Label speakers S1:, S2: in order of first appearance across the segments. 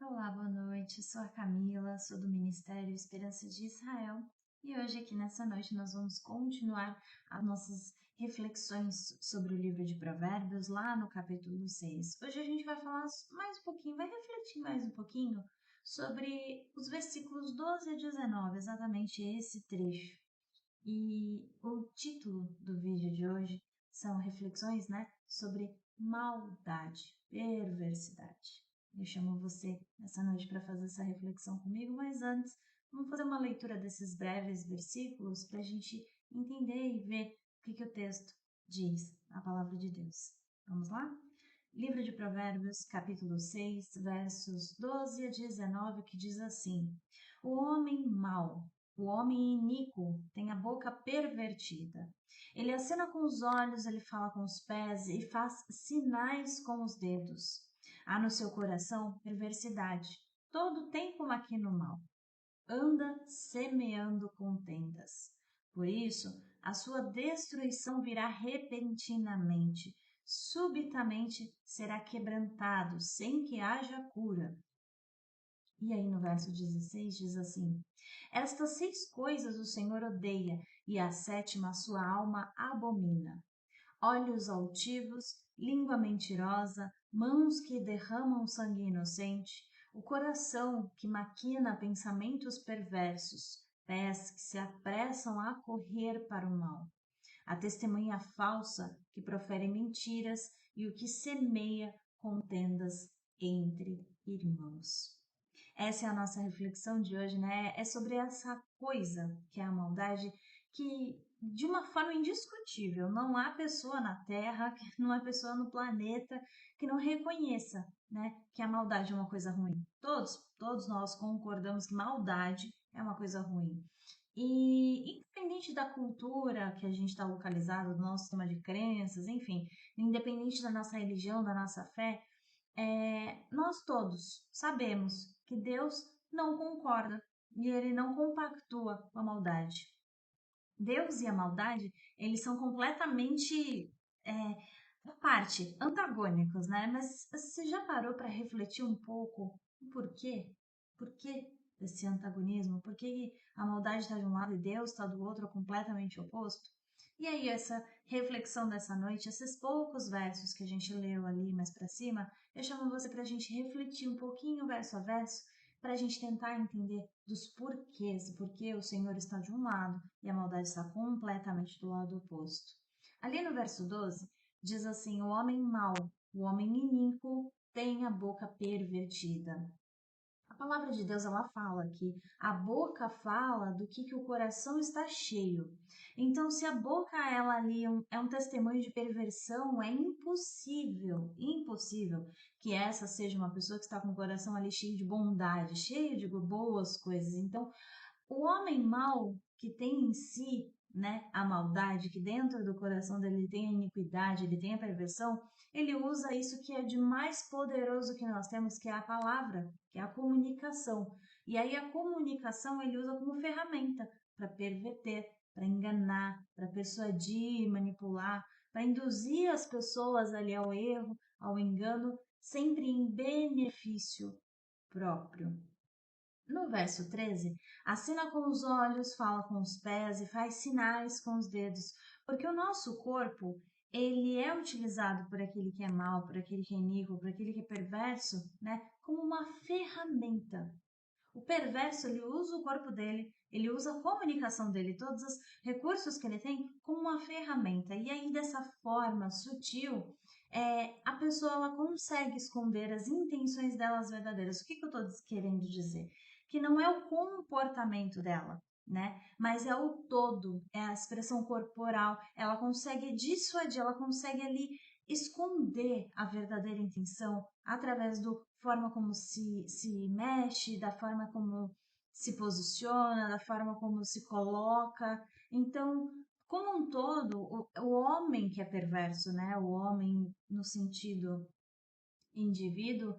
S1: Olá, boa noite. Sou a Camila, sou do Ministério Esperança de Israel e hoje, aqui nessa noite, nós vamos continuar as nossas reflexões sobre o livro de Provérbios, lá no capítulo 6. Hoje a gente vai falar mais um pouquinho, vai refletir mais um pouquinho sobre os versículos 12 a 19, exatamente esse trecho. E o título do vídeo de hoje são reflexões, sobre maldade, perversidade. Eu chamo você nessa noite para fazer essa reflexão comigo, mas antes, vamos fazer uma leitura desses breves versículos para a gente entender e ver o que o texto diz, a palavra de Deus. Vamos lá? Livro de Provérbios, capítulo 6, versos 12 a 19, que diz assim: O homem mau, o homem iníquo, tem a boca pervertida. Ele acena com os olhos, ele fala com os pés e faz sinais com os dedos. Há no seu coração perversidade. Todo o tempo maquina o mal. Anda semeando contendas. Por isso, a sua destruição virá repentinamente. Subitamente será quebrantado, sem que haja cura. E aí no verso 16 diz assim: Estas 6 coisas o Senhor odeia, e a 7ª a sua alma abomina: olhos altivos, língua mentirosa, mãos que derramam sangue inocente, o coração que maquina pensamentos perversos, pés que se apressam a correr para o mal, a testemunha falsa que profere mentiras e o que semeia contendas entre irmãos. Essa é a nossa reflexão de hoje, É sobre essa coisa que é a maldade, que de uma forma indiscutível, não há pessoa na Terra, não há pessoa no planeta que não reconheça, que a maldade é uma coisa ruim. Todos nós concordamos que maldade é uma coisa ruim. E independente da cultura que a gente está localizado, do nosso sistema de crenças, enfim, independente da nossa religião, da nossa fé, nós todos sabemos que Deus não concorda e Ele não compactua com a maldade. Deus e a maldade, eles são completamente à parte, antagônicos, Mas você já parou para refletir um pouco o porquê? Por que desse antagonismo? Por que a maldade está de um lado e Deus está do outro, completamente oposto? E aí, essa reflexão dessa noite, esses poucos versos que a gente leu ali mais para cima, eu chamo você para a gente refletir um pouquinho verso a verso, para a gente tentar entender dos porquês, porque o Senhor está de um lado e a maldade está completamente do lado oposto. Ali no verso 12, diz assim: o homem mau, o homem iníquo, tem a boca pervertida. A palavra de Deus, ela fala que a boca fala do que o coração está cheio. Então, se a boca ela ali é um testemunho de perversão, é impossível que essa seja uma pessoa que está com o coração ali cheio de bondade, cheio de boas coisas. Então, o homem mau que tem em si, a maldade, que dentro do coração dele tem a iniquidade, ele tem a perversão, ele usa isso que é de mais poderoso que nós temos, que é a palavra, que é a comunicação. E aí a comunicação ele usa como ferramenta para perverter, para enganar, para persuadir, manipular, para induzir as pessoas ali ao erro, ao engano, sempre em benefício próprio. No verso 13, acena com os olhos, fala com os pés e faz sinais com os dedos, porque o nosso corpo, ele é utilizado por aquele que é mau, por aquele que é iníquo, por aquele que é perverso, como uma ferramenta. O perverso, ele usa o corpo dele, ele usa a comunicação dele, todos os recursos que ele tem, como uma ferramenta. E aí, dessa forma sutil, a pessoa ela consegue esconder as intenções delas verdadeiras. O que eu estou querendo dizer? Que não é o comportamento dela, mas é o todo, é a expressão corporal. Ela consegue dissuadir, ela consegue ali esconder a verdadeira intenção através da forma como se mexe, da forma como se posiciona, da forma como se coloca. Então, como um todo, o homem que é perverso, o homem no sentido indivíduo,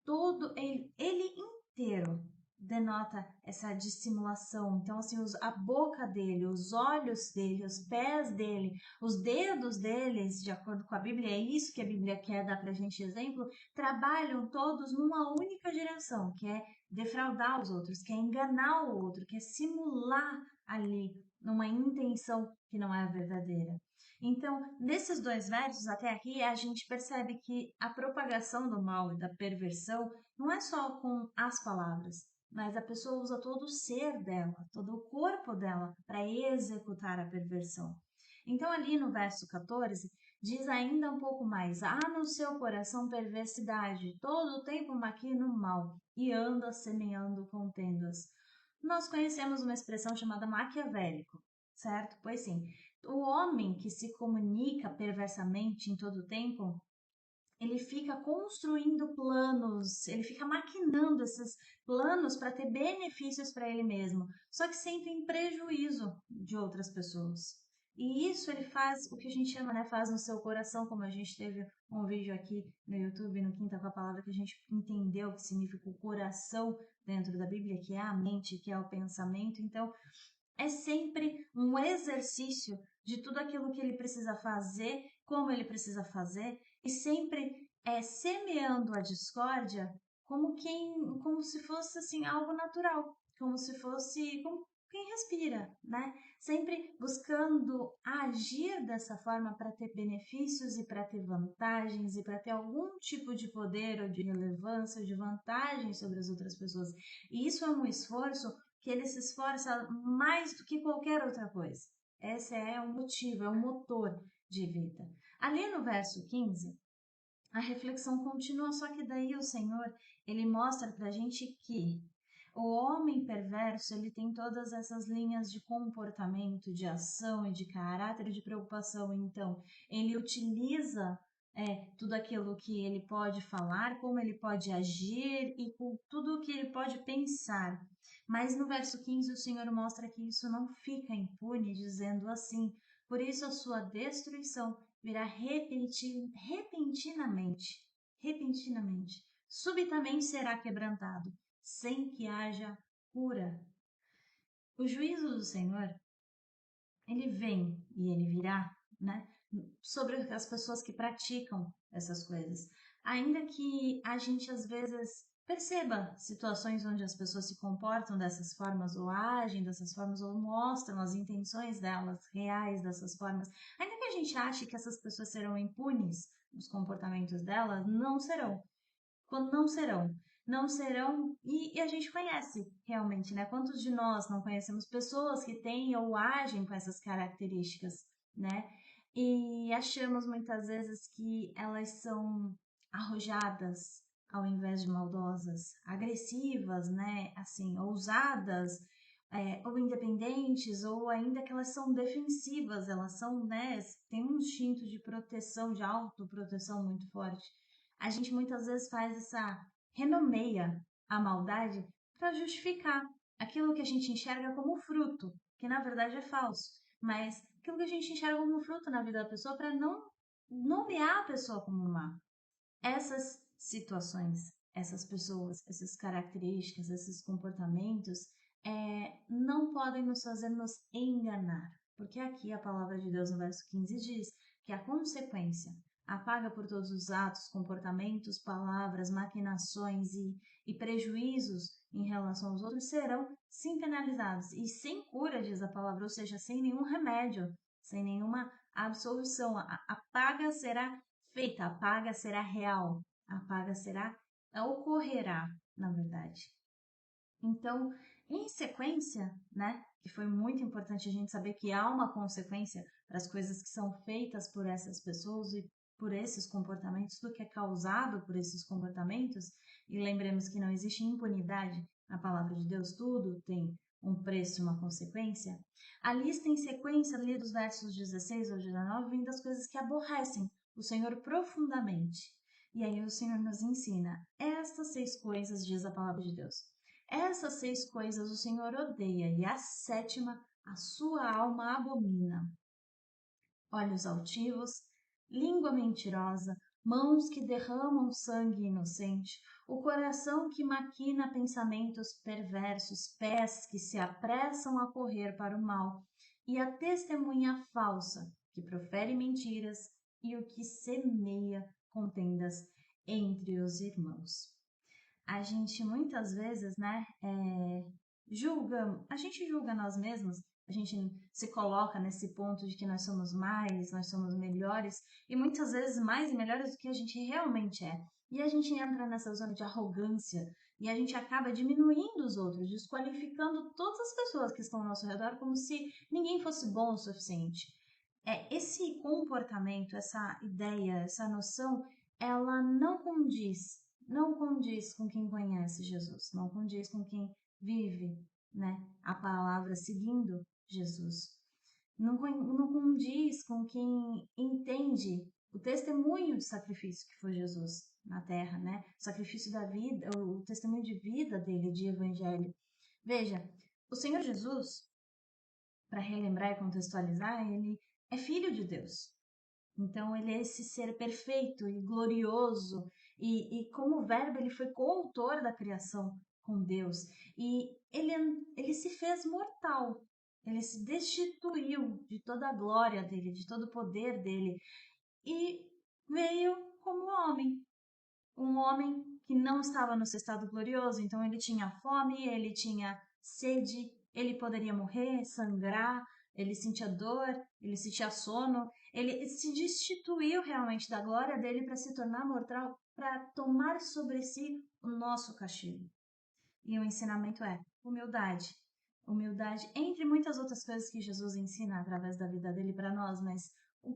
S1: todo ele inteiro, denota essa dissimulação. Então, assim, a boca dele, os olhos dele, os pés dele, os dedos deles, de acordo com a Bíblia, é isso que a Bíblia quer dar pra gente exemplo, trabalham todos numa única direção, que é defraudar os outros, que é enganar o outro, que é simular ali numa intenção que não é a verdadeira. Então, nesses dois versos até aqui, a gente percebe que a propagação do mal e da perversão não é só com as palavras, mas a pessoa usa todo o ser dela, todo o corpo dela para executar a perversão. Então, ali no verso 14, diz ainda um pouco mais: há no seu coração perversidade, todo o tempo maquina o mal e anda semeando contendas. Nós conhecemos uma expressão chamada maquiavélico, certo? Pois sim, o homem que se comunica perversamente em todo o tempo, ele fica construindo planos, ele fica maquinando esses planos para ter benefícios para ele mesmo, só que sempre em prejuízo de outras pessoas. E isso ele faz o que a gente chama, né, faz no seu coração, como a gente teve um vídeo aqui no YouTube, no Quinta com a Palavra, que a gente entendeu o que significa o coração dentro da Bíblia, que é a mente, que é o pensamento. Então, é sempre um exercício de tudo aquilo que ele precisa fazer, como ele precisa fazer, e sempre semeando a discórdia como se fosse assim algo natural, como se fosse como quem respira, né? Sempre buscando agir dessa forma para ter benefícios e para ter vantagens e para ter algum tipo de poder ou de relevância ou de vantagem sobre as outras pessoas. E isso é um esforço que ele se esforça mais do que qualquer outra coisa. Esse é o motivo, é o motor de vida. Ali no verso 15, a reflexão continua, só que daí o Senhor, ele mostra pra gente que o homem perverso, ele tem todas essas linhas de comportamento, de ação e de caráter e de preocupação. Então, ele utiliza tudo aquilo que ele pode falar, como ele pode agir e com tudo o que ele pode pensar. Mas no verso 15 o Senhor mostra que isso não fica impune, dizendo assim: por isso a sua destruição virá repentinamente, subitamente será quebrantado, sem que haja cura. O juízo do Senhor, ele vem e ele virá, né, sobre as pessoas que praticam essas coisas. Ainda que a gente às vezes perceba situações onde as pessoas se comportam dessas formas ou agem dessas formas ou mostram as intenções delas reais dessas formas, ainda que a gente ache que essas pessoas serão impunes nos comportamentos delas, não serão. Quando não serão. Não serão, e a gente conhece realmente, né? Quantos de nós não conhecemos pessoas que têm ou agem com essas características, né? E achamos muitas vezes que elas são arrojadas ao invés de maldosas, agressivas, né? Assim, ousadas, ou independentes, ou ainda que elas são defensivas, elas são, né? Tem um instinto de proteção, de autoproteção muito forte. A gente muitas vezes faz renomeia a maldade para justificar aquilo que a gente enxerga como fruto, que na verdade é falso, mas aquilo que a gente enxerga como fruto na vida da pessoa para não nomear a pessoa como má. Essas situações, essas pessoas, essas características, esses comportamentos não podem nos fazer nos enganar, porque aqui a palavra de Deus no verso 15 diz que a consequência, a paga por todos os atos, comportamentos, palavras, maquinações e prejuízos em relação aos outros serão sim penalizados e sem cura, diz a palavra, ou seja, sem nenhum remédio, sem nenhuma absolução. A paga será feita, a paga será real, a paga ocorrerá, na verdade. Então, em sequência, né, que foi muito importante a gente saber que há uma consequência para as coisas que são feitas por essas pessoas e por esses comportamentos, tudo que é causado por esses comportamentos, e lembremos que não existe impunidade na palavra de Deus, tudo tem um preço e uma consequência. A lista em sequência ali dos versos 16 ao 19 vem das coisas que aborrecem o Senhor profundamente. E aí o Senhor nos ensina, estas 6 coisas, diz a palavra de Deus. Essas 6 coisas o Senhor odeia, e a 7ª a sua alma abomina: olhos altivos, língua mentirosa, mãos que derramam sangue inocente, o coração que maquina pensamentos perversos, pés que se apressam a correr para o mal, e a testemunha falsa que profere mentiras e o que semeia contendas entre os irmãos. A gente muitas vezes, né, a gente julga nós mesmos, a gente se coloca nesse ponto de que nós somos mais, nós somos melhores, e muitas vezes mais e melhores do que a gente realmente é. E a gente entra nessa zona de arrogância e a gente acaba diminuindo os outros, desqualificando todas as pessoas que estão ao nosso redor como se ninguém fosse bom o suficiente. Esse comportamento, essa ideia, essa noção, ela não condiz com quem conhece Jesus, não condiz com quem vive, né, a palavra seguindo Jesus. Não condiz com quem entende o testemunho de sacrifício que foi Jesus na terra, né? O sacrifício da vida, o testemunho de vida dele, de evangelho. Veja, o Senhor Jesus, para relembrar e contextualizar, ele é filho de Deus. Então ele é esse ser perfeito e glorioso e como verbo ele foi coautor da criação com Deus e ele se fez mortal. Ele se destituiu de toda a glória dele, de todo o poder dele e veio como homem, um homem que não estava no seu estado glorioso, então ele tinha fome, ele tinha sede, ele poderia morrer, sangrar, ele sentia dor, ele sentia sono, ele se destituiu realmente da glória dele para se tornar mortal, para tomar sobre si o nosso castigo. E o ensinamento é humildade. Humildade, entre muitas outras coisas que Jesus ensina através da vida dele para nós, mas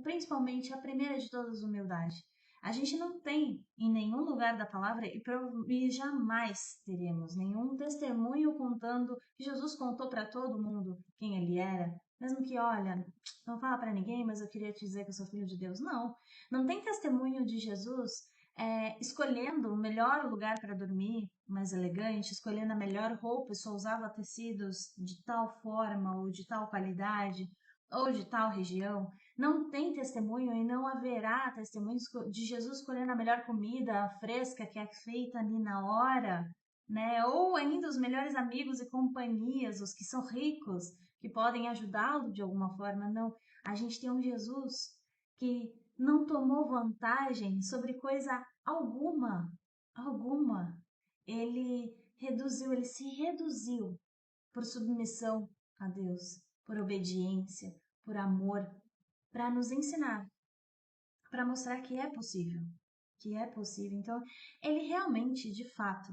S1: principalmente a primeira de todas, humildade. A gente não tem em nenhum lugar da palavra e jamais teremos nenhum testemunho contando que Jesus contou para todo mundo quem ele era, mesmo que, olha, não fala para ninguém, mas eu queria te dizer que eu sou filho de Deus. Não tem testemunho de Jesus escolhendo o melhor lugar para dormir, mais elegante, escolhendo a melhor roupa, só usava tecidos de tal forma ou de tal qualidade ou de tal região. Não tem testemunho e não haverá testemunho de Jesus escolhendo a melhor comida fresca que é feita ali na hora, né? Ou ainda os melhores amigos e companhias, os que são ricos, que podem ajudá-lo de alguma forma. Não, a gente tem um Jesus que não tomou vantagem sobre coisa alguma. Ele se reduziu por submissão a Deus, por obediência, por amor, para nos ensinar, para mostrar que é possível, que é possível. Então, ele realmente, de fato,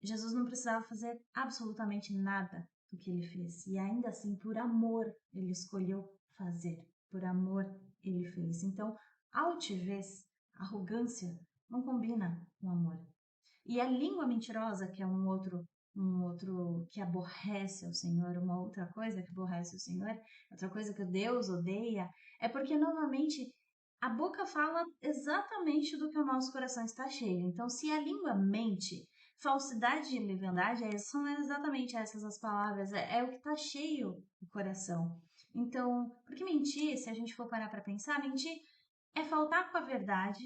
S1: Jesus não precisava fazer absolutamente nada do que ele fez, e ainda assim, por amor, ele escolheu fazer, por amor, ele fez. Então, altivez, arrogância, não combina com amor. E a língua mentirosa, que é um outro que aborrece ao Senhor, uma outra coisa que aborrece o Senhor, outra coisa que Deus odeia, é porque novamente a boca fala exatamente do que o nosso coração está cheio. Então, se a língua mente, falsidade e leviandade, são exatamente essas as palavras, é o que está cheio o coração. Então, porque mentir, se a gente for parar para pensar, mentir é faltar com a verdade,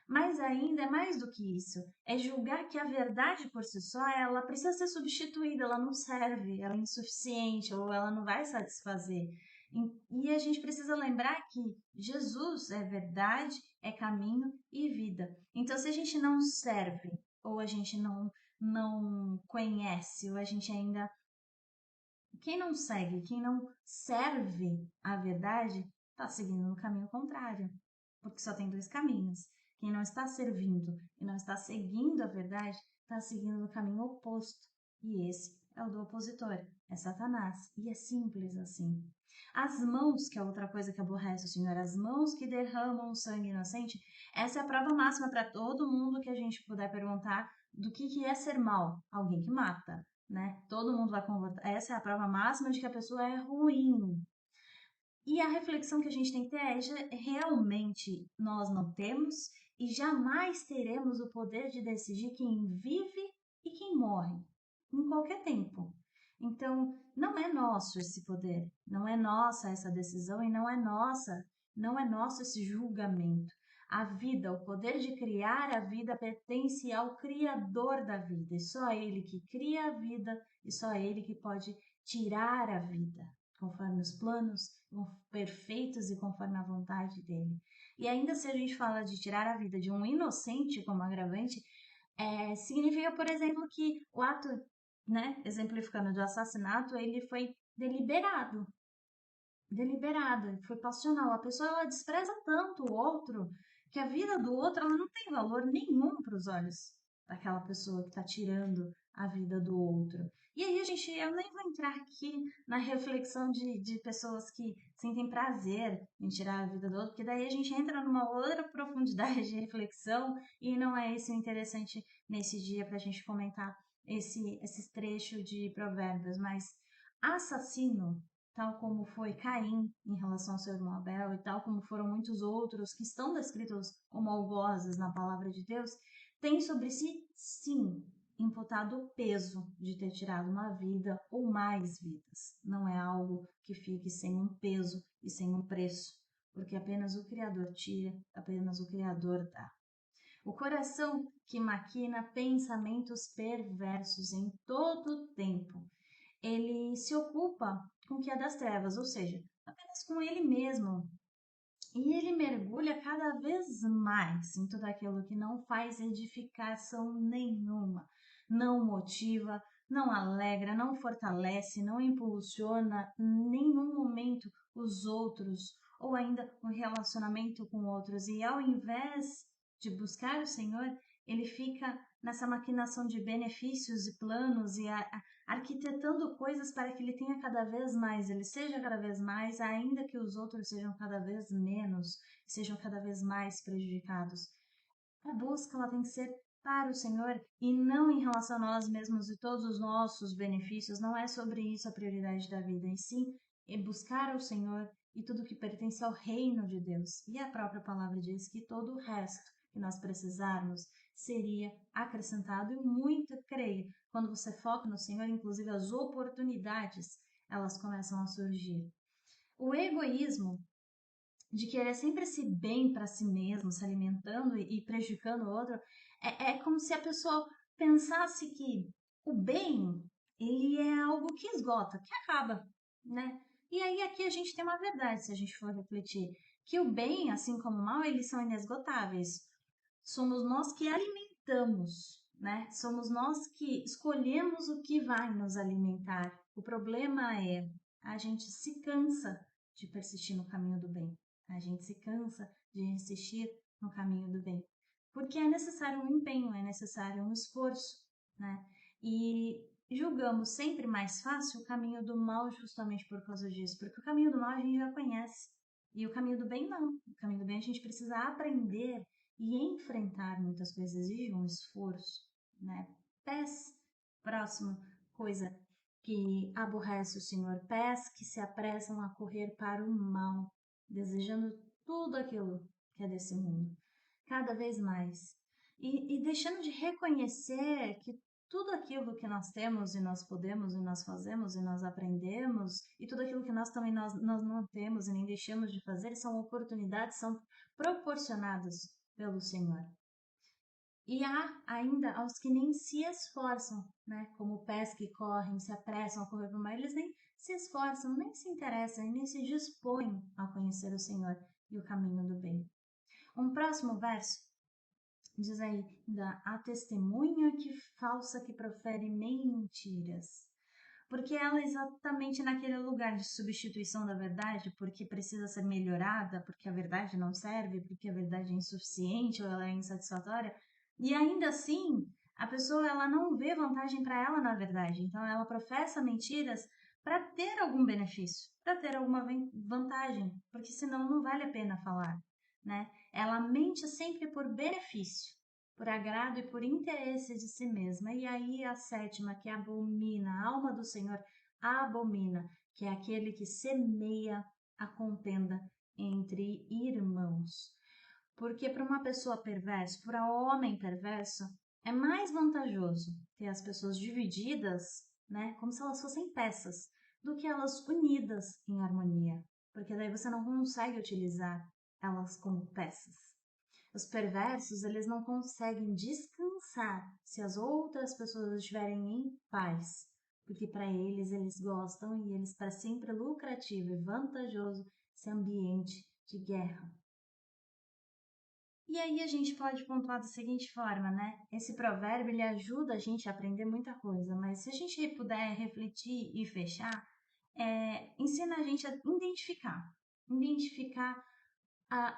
S1: mas ainda é mais do que isso, é julgar que a verdade por si só, ela precisa ser substituída, ela não serve, ela é insuficiente ou ela não vai satisfazer. E a gente precisa lembrar que Jesus é verdade, é caminho e vida. Então, se a gente não serve, ou a gente não conhece, ou a gente ainda... Quem não segue, quem não serve a verdade, está seguindo no caminho contrário, porque só tem dois caminhos. Quem não está servindo e não está seguindo a verdade, está seguindo no caminho oposto. E esse é o do opositor, é Satanás. E é simples assim. As mãos, que é outra coisa que aborrece o Senhor, as mãos que derramam o sangue inocente, essa é a prova máxima para todo mundo que a gente puder perguntar do que é ser mal. Alguém que mata, né? Todo mundo vai concordar. Essa é a prova máxima de que a pessoa é ruim. E a reflexão que a gente tem que ter é realmente nós não temos e jamais teremos o poder de decidir quem vive e quem morre, em qualquer tempo. Então, não é nosso esse poder, não é nossa essa decisão e não é nosso esse julgamento. A vida, o poder de criar a vida pertence ao Criador da vida, e só Ele que cria a vida, e só Ele que pode tirar a vida, conforme os planos perfeitos e conforme a vontade dele. E ainda se a gente fala de tirar a vida de um inocente como agravante, significa, por exemplo, que o ato, né, exemplificando do assassinato, ele foi deliberado, foi passional. A pessoa ela despreza tanto o outro que a vida do outro ela não tem valor nenhum para os olhos daquela pessoa que está tirando a vida do outro. E aí eu nem vou entrar aqui na reflexão de pessoas que sentem prazer em tirar a vida do outro, porque daí a gente entra numa outra profundidade de reflexão e não é isso interessante nesse dia para a gente comentar esse trecho de Provérbios. Mas assassino, tal como foi Caim em relação ao seu irmão Abel e tal como foram muitos outros que estão descritos como algozes na palavra de Deus, tem sobre si, sim, imputado o peso de ter tirado uma vida ou mais vidas. Não é algo que fique sem um peso e sem um preço, porque apenas o Criador tira, apenas o Criador dá. O coração que maquina pensamentos perversos em todo o tempo, ele se ocupa com o que é das trevas, ou seja, apenas com ele mesmo. E ele mergulha cada vez mais em tudo aquilo que não faz edificação nenhuma, não motiva, não alegra, não fortalece, não impulsiona em nenhum momento os outros, ou ainda o relacionamento com outros. E ao invés de buscar o Senhor, ele fica nessa maquinação de benefícios e planos e arquitetando coisas para que ele tenha cada vez mais, ele seja cada vez mais, ainda que os outros sejam cada vez menos, sejam cada vez mais prejudicados. A busca ela tem que ser para o Senhor e não em relação a nós mesmos e todos os nossos benefícios. Não é sobre isso a prioridade da vida, e sim é buscar ao Senhor e tudo que pertence ao reino de Deus. E a própria palavra diz que todo o resto que nós precisarmos seria acrescentado, e muito creio, quando você foca no Senhor, inclusive as oportunidades, elas começam a surgir. O egoísmo de querer sempre esse bem para si mesmo, se alimentando e prejudicando o outro, é como se a pessoa pensasse que o bem, ele é algo que esgota, que acaba, né? E aí aqui a gente tem uma verdade, se a gente for refletir, que o bem, assim como o mal, eles são inesgotáveis. Somos nós que alimentamos, né? Somos nós que escolhemos o que vai nos alimentar. O problema é a gente se cansa de persistir no caminho do bem. A gente se cansa de insistir no caminho do bem. Porque é necessário um empenho, é necessário um esforço, né? E julgamos sempre mais fácil o caminho do mal justamente por causa disso. Porque o caminho do mal a gente já conhece. E o caminho do bem não. O caminho do bem a gente precisa aprender e enfrentar muitas coisas exige um esforço, né? Pés, próximo, coisa que aborrece o Senhor, pés que se apressam a correr para o mal, desejando tudo aquilo que é desse mundo, cada vez mais. E deixando de reconhecer que tudo aquilo que nós temos e nós podemos e nós fazemos e nós aprendemos e tudo aquilo que nós também nós não temos e nem deixamos de fazer são oportunidades, são proporcionadas pelo Senhor. E há ainda aos que nem se esforçam, né? Como pés que correm, se apressam a correr para o mar, eles nem se esforçam, nem se interessam, nem se dispõem a conhecer o Senhor e o caminho do bem. Um próximo verso diz aí, a testemunha que falsa que profere mentiras. Porque ela é exatamente naquele lugar de substituição da verdade, porque precisa ser melhorada, porque a verdade não serve, porque a verdade é insuficiente ou ela é insatisfatória. E ainda assim, a pessoa ela não vê vantagem para ela na verdade. Então ela professa mentiras para ter algum benefício, para ter alguma vantagem, porque senão não vale a pena falar, né? Ela mente sempre por benefício, por agrado e por interesse de si mesma. E aí a sétima, que abomina, a alma do Senhor abomina, que é aquele que semeia a contenda entre irmãos. Porque para uma pessoa perversa, para um homem perverso, é mais vantajoso ter as pessoas divididas, né, como se elas fossem peças, do que elas unidas em harmonia. Porque daí você não consegue utilizar elas como peças. Os perversos, eles não conseguem descansar se as outras pessoas estiverem em paz, porque para eles gostam e eles para sempre é lucrativo e vantajoso esse ambiente de guerra. E aí a gente pode pontuar da seguinte forma, né? Esse provérbio, ele ajuda a gente a aprender muita coisa, mas se a gente puder refletir e fechar, ensina a gente a identificar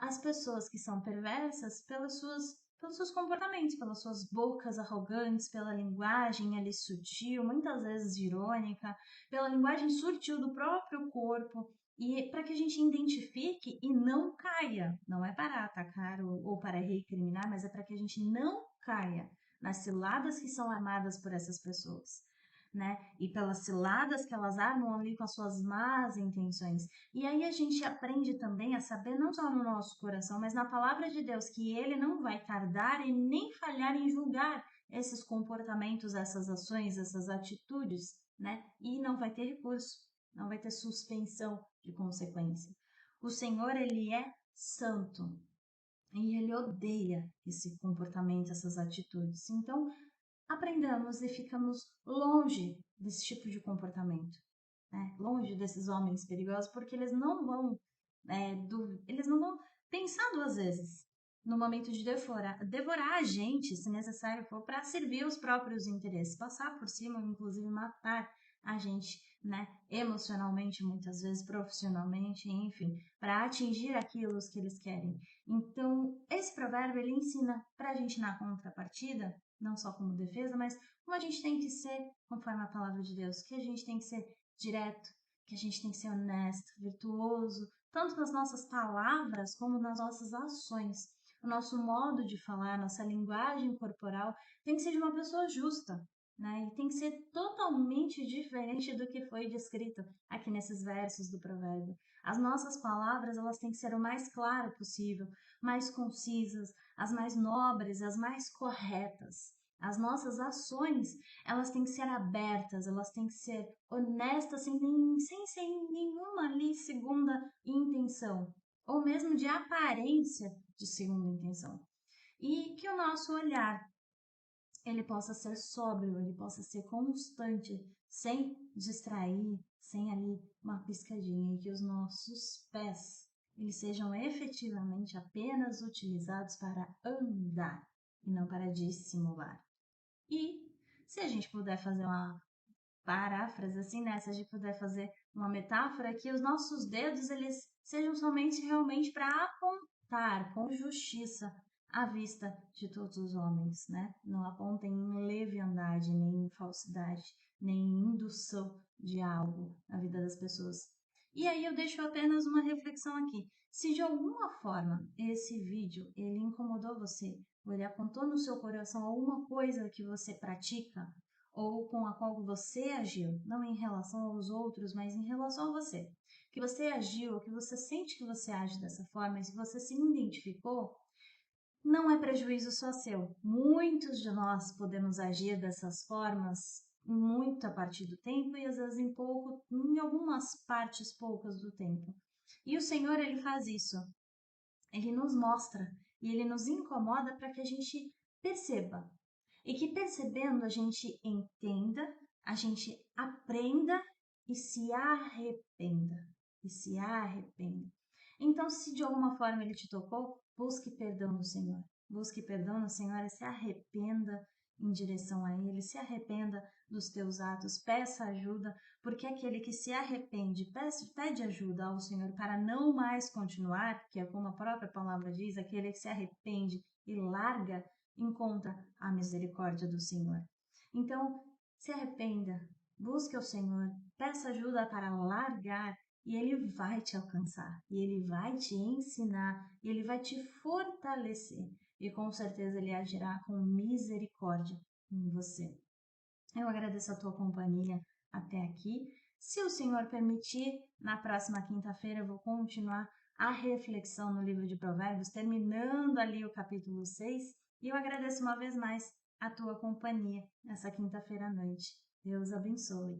S1: as pessoas que são perversas pelos seus comportamentos, pelas suas bocas arrogantes, pela linguagem ali sutil, muitas vezes irônica, pela linguagem sutil do próprio corpo, e para que a gente identifique e não caia. Não é para atacar ou para recriminar, mas é para que a gente não caia nas ciladas que são armadas por essas pessoas. Né? E pelas ciladas que elas armam ali com as suas más intenções. E aí a gente aprende também a saber, não só no nosso coração, mas na palavra de Deus, que ele não vai tardar e nem falhar em julgar esses comportamentos, essas ações, essas atitudes, né? E não vai ter recurso, não vai ter suspensão de consequência. O Senhor, ele é santo e ele odeia esse comportamento, essas atitudes. Então, aprendamos e ficamos longe desse tipo de comportamento, né? Longe desses homens perigosos, porque eles não vão pensar duas vezes no momento de devorar a gente, se necessário for, para servir os próprios interesses, passar por cima, inclusive matar a gente, né? Emocionalmente, muitas vezes, profissionalmente, enfim, para atingir aquilo que eles querem. Então, esse provérbio, ele ensina para a gente na contrapartida, não só como defesa, mas como a gente tem que ser, conforme a palavra de Deus, que a gente tem que ser direto, que a gente tem que ser honesto, virtuoso, tanto nas nossas palavras como nas nossas ações. O nosso modo de falar, nossa linguagem corporal tem que ser de uma pessoa justa, né? E tem que ser totalmente diferente do que foi descrito aqui nesses versos do provérbio. As nossas palavras, elas têm que ser o mais claro possível, mais concisas, as mais nobres, as mais corretas. As nossas ações, elas têm que ser abertas, elas têm que ser honestas, sem ser nenhuma ali segunda intenção, ou mesmo de aparência de segunda intenção. E que o nosso olhar, ele possa ser sóbrio, ele possa ser constante, sem distrair, sem ali uma piscadinha, e que os nossos pés, eles sejam efetivamente apenas utilizados para andar e não para dissimular. E se a gente puder fazer uma paráfrase assim, né? Se a gente puder fazer uma metáfora, que os nossos dedos eles sejam somente realmente para apontar com justiça à vista de todos os homens, né? Não apontem em leviandade, nem em falsidade, nem em indução de algo na vida das pessoas. E aí eu deixo apenas uma reflexão aqui. Se de alguma forma esse vídeo ele incomodou você, ou ele apontou no seu coração alguma coisa que você pratica, ou com a qual você agiu, não em relação aos outros, mas em relação a você, que você agiu, ou que você sente que você age dessa forma, e se você se identificou, não é prejuízo só seu. Muitos de nós podemos agir dessas formas muito a partir do tempo e às vezes em algumas partes poucas do tempo. E o Senhor, ele faz isso. Ele nos mostra e ele nos incomoda para que a gente perceba. E que percebendo a gente entenda, a gente aprenda e se arrependa. E se arrependa. Então, se de alguma forma ele te tocou, busque perdão no Senhor. Busque perdão no Senhor e se arrependa em direção a Ele, se arrependa dos teus atos, peça ajuda, porque aquele que se arrepende, pede ajuda ao Senhor para não mais continuar, que é como a própria palavra diz, aquele que se arrepende e larga, encontra a misericórdia do Senhor. Então, se arrependa, busque o Senhor, peça ajuda para largar e Ele vai te alcançar, e Ele vai te ensinar, e Ele vai te fortalecer. E com certeza Ele agirá com misericórdia em você. Eu agradeço a tua companhia até aqui. Se o Senhor permitir, na próxima quinta-feira eu vou continuar a reflexão no livro de Provérbios, terminando ali o capítulo 6. E eu agradeço uma vez mais a tua companhia nessa quinta-feira à noite. Deus abençoe.